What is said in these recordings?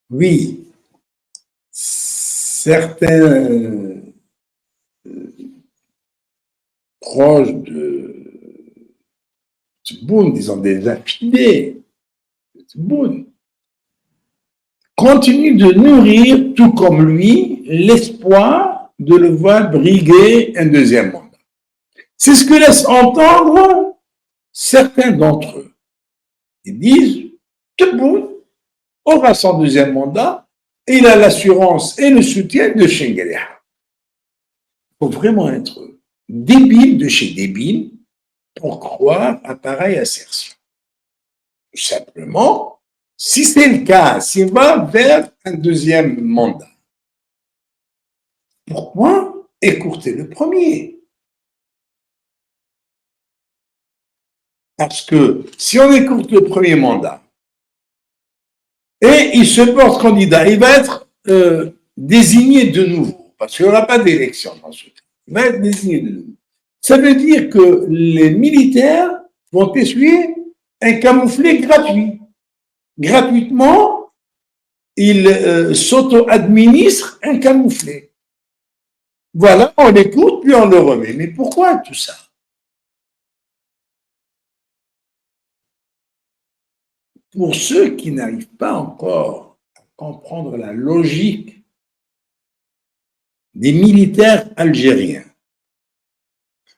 Oui, certains proches de Tebboune, disons des affidés de Tebboune, continuent de nourrir, tout comme lui, l'espoir de le voir briguer un deuxième mandat. C'est ce que laissent entendre certains d'entre eux. Ils disent, Tebboune aura son deuxième mandat et il a l'assurance et le soutien de Chengelea. Il faut vraiment être débile de chez débile pour croire à pareille assertion. Tout simplement, si c'est le cas, s'il va vers un deuxième mandat, pourquoi écourter le premier? Parce que si on écoute le premier mandat et il se porte candidat, il va être désigné de nouveau, parce qu'il n'y aura pas d'élection dans ce cas. Il va être désigné de nouveau. Ça veut dire que les militaires vont essuyer un camouflet gratuit. Gratuitement, ils s'auto-administrent un camouflet. Voilà, on l'écoute, puis on le remet. Mais pourquoi tout ça? Pour ceux qui n'arrivent pas encore à comprendre la logique des militaires algériens,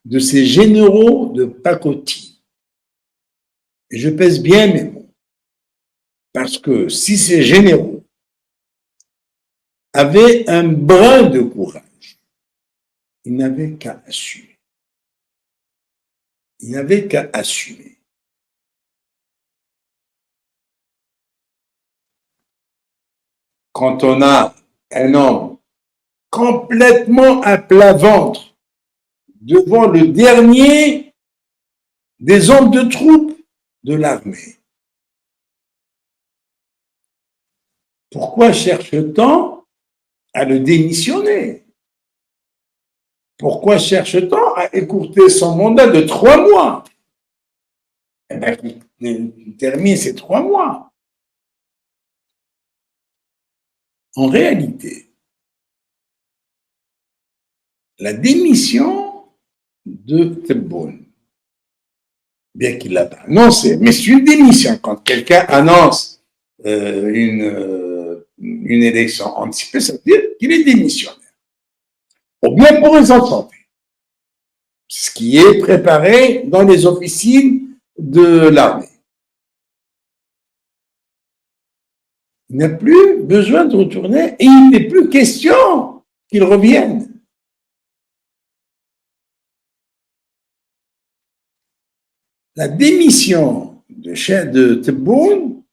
de ces généraux de pacotille, et je pèse bien mes mots, parce que si ces généraux avaient un brin de courage, ils n'avaient qu'à assumer. Ils n'avaient qu'à assumer. Quand on a un homme complètement à plat ventre devant le dernier des hommes de troupe de l'armée, pourquoi cherche-t-on à le démissionner? Pourquoi cherche-t-on à écourter son mandat de 3 mois? Eh bien, il termine ces 3 mois. En réalité, la démission de Tebboune, bien qu'il l'a pas annoncé, mais c'est une démission. Quand quelqu'un annonce une élection anticipée, ça veut dire qu'il est démissionnaire. Ou bien pour raison de santé. Ce qui est préparé dans les officines de l'armée. Il n'a plus besoin de retourner et il n'est plus question qu'il revienne. La démission de Tebboune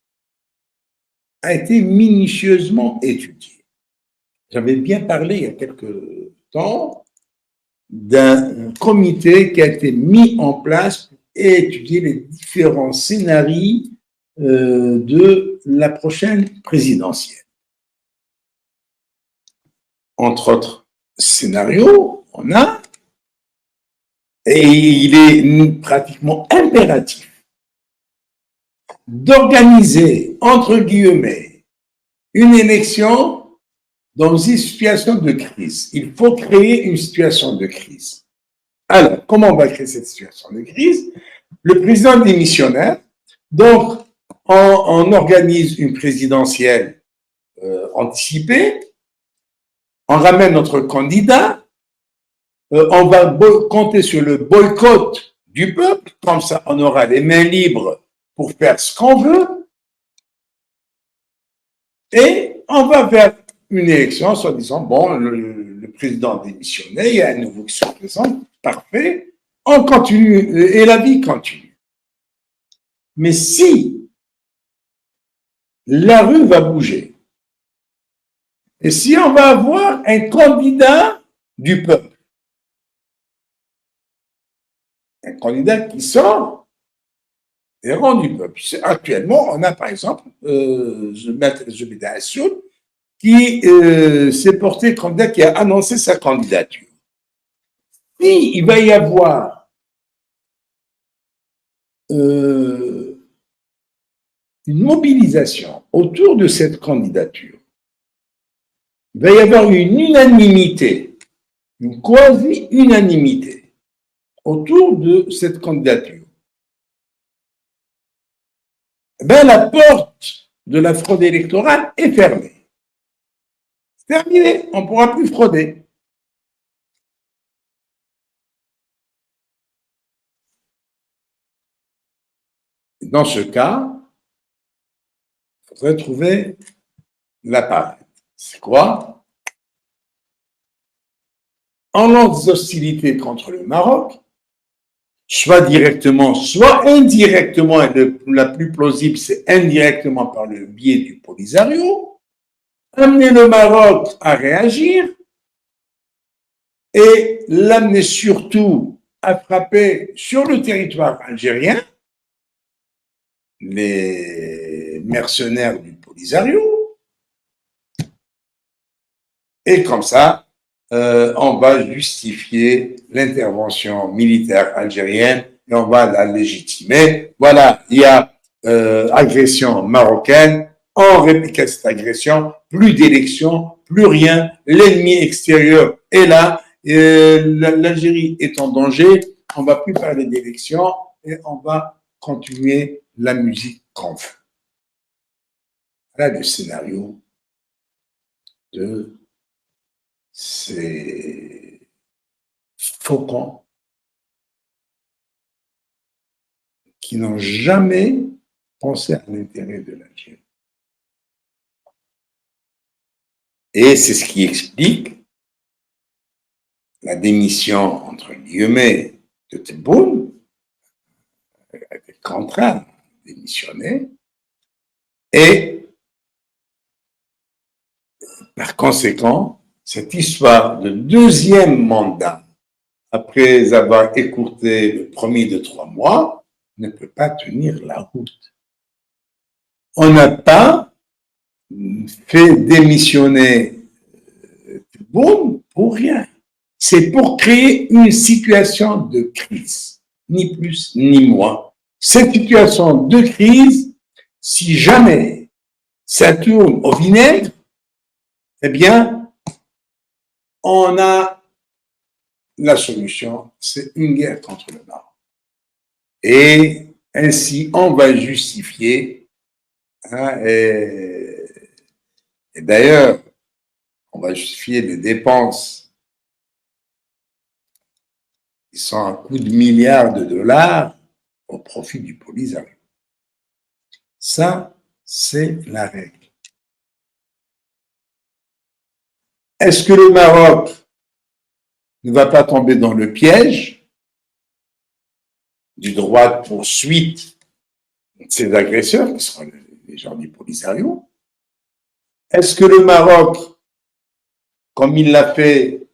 a été minutieusement étudiée. J'avais bien parlé il y a quelque temps d'un comité qui a été mis en place pour étudier les différents scénarios de la prochaine présidentielle. Entre autres scénarios, on a, et il est pratiquement impératif d'organiser, entre guillemets, une élection dans une situation de crise. Il faut créer une situation de crise. Alors, comment on va créer cette situation de crise? Le président démissionnaire, donc on organise une présidentielle anticipée, on ramène notre candidat, on va compter sur le boycott du peuple, comme ça on aura les mains libres pour faire ce qu'on veut, et on va vers une élection, soit disant, bon, le président démissionné, il y a un nouveau qui se présente, parfait, on continue, et la vie continue. Mais si la rue va bouger, et si on va avoir un candidat du peuple, un candidat qui sort des rangs du peuple. Actuellement, on a par exemple Maître Zubeda Assoul, qui s'est porté candidat, qui a annoncé sa candidature. Si il va y avoir une mobilisation autour de cette candidature, il va y avoir une unanimité, une quasi-unanimité autour de cette candidature. Ben, la porte de la fraude électorale est fermée. C'est terminé, on ne pourra plus frauder. Dans ce cas, il faudrait trouver l'appareil. C'est quoi? On lance des hostilités contre le Maroc, soit directement, soit indirectement, et la plus plausible, c'est indirectement par le biais du Polisario, amener le Maroc à réagir et l'amener surtout à frapper sur le territoire algérien les mercenaires du Polisario. Et comme ça, on va justifier l'intervention militaire algérienne et on va la légitimer. Voilà, il y a agression marocaine, on réplique à cette agression, plus d'élections, plus rien, l'ennemi extérieur est là, l'Algérie est en danger, on ne va plus parler d'élections et on va continuer la musique qu'on veut. Voilà le scénario de ces faucons qui n'ont jamais pensé à l'intérêt de l'Algérie. Et c'est ce qui explique la démission, entre guillemets, de Tebboune, elle a été contrainte de démissionner, et par conséquent, cette histoire de deuxième mandat, après avoir écourté le premier de 3 mois, ne peut pas tenir la route. On n'a pas fait démissionner Tebboune pour rien. C'est pour créer une situation de crise, ni plus ni moins. Cette situation de crise, si jamais ça tourne au vinaigre, eh bien, on a la solution, c'est une guerre contre le Maroc. Et ainsi, on va justifier, hein, et d'ailleurs, on va justifier les dépenses qui sont à coût de milliards de dollars au profit du Polisario. Ça, c'est la règle. Est-ce que le Maroc ne va pas tomber dans le piège du droit de poursuite de ses agresseurs, qui seront les gens du Polisario? Est-ce que le Maroc, comme il l'a fait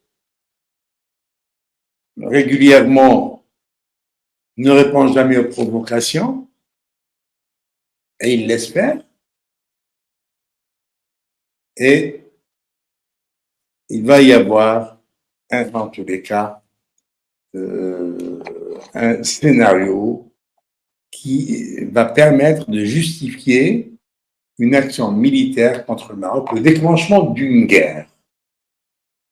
régulièrement, ne répond jamais aux provocations? Et il laisse faire? Et il va y avoir, dans tous les cas, un scénario qui va permettre de justifier une action militaire contre le Maroc, le déclenchement d'une guerre.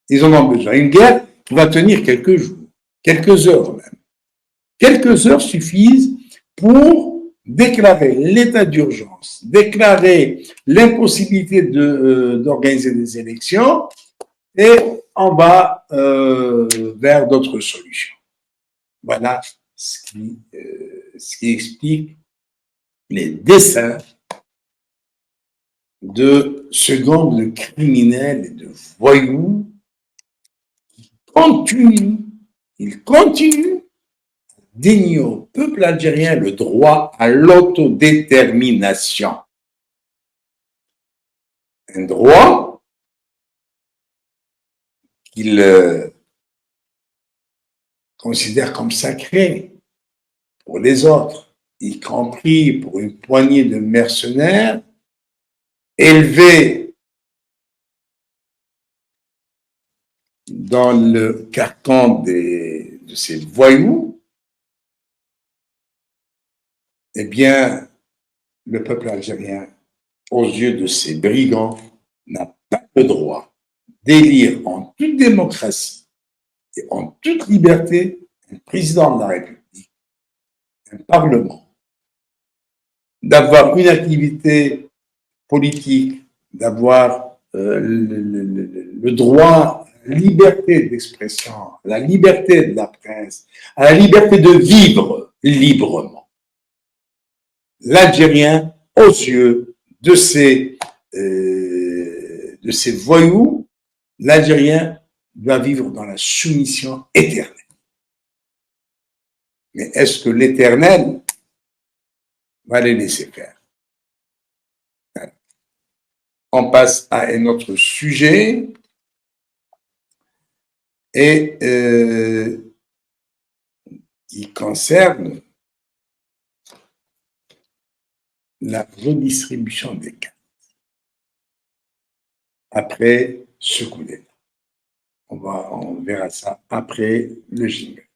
Ils en ont besoin. Une guerre qui va tenir quelques jours, quelques heures même. Quelques heures suffisent pour déclarer l'état d'urgence, déclarer l'impossibilité d'organiser des élections, et on va vers d'autres solutions. Voilà ce qui explique les desseins de ce gang de criminels et de voyous qui continuent à dénier au peuple algérien le droit à l'autodétermination. Un droit qu'ils considèrent comme sacré pour les autres, y compris pour une poignée de mercenaires élevés dans le carcan de ces voyous, eh bien, le peuple algérien, aux yeux de ces brigands, n'a pas le droit d'élire en toute démocratie et en toute liberté un président de la République, un parlement, d'avoir une activité politique, d'avoir le droit à la liberté d'expression, à la liberté de la presse, à la liberté de vivre librement. L'Algérien, aux yeux de ces voyous, l'Algérien doit vivre dans la soumission éternelle. Mais est-ce que l'Éternel va les laisser faire? On passe à un autre sujet et qui concerne la redistribution des cartes après ce coup d'État. On verra ça après le jingle.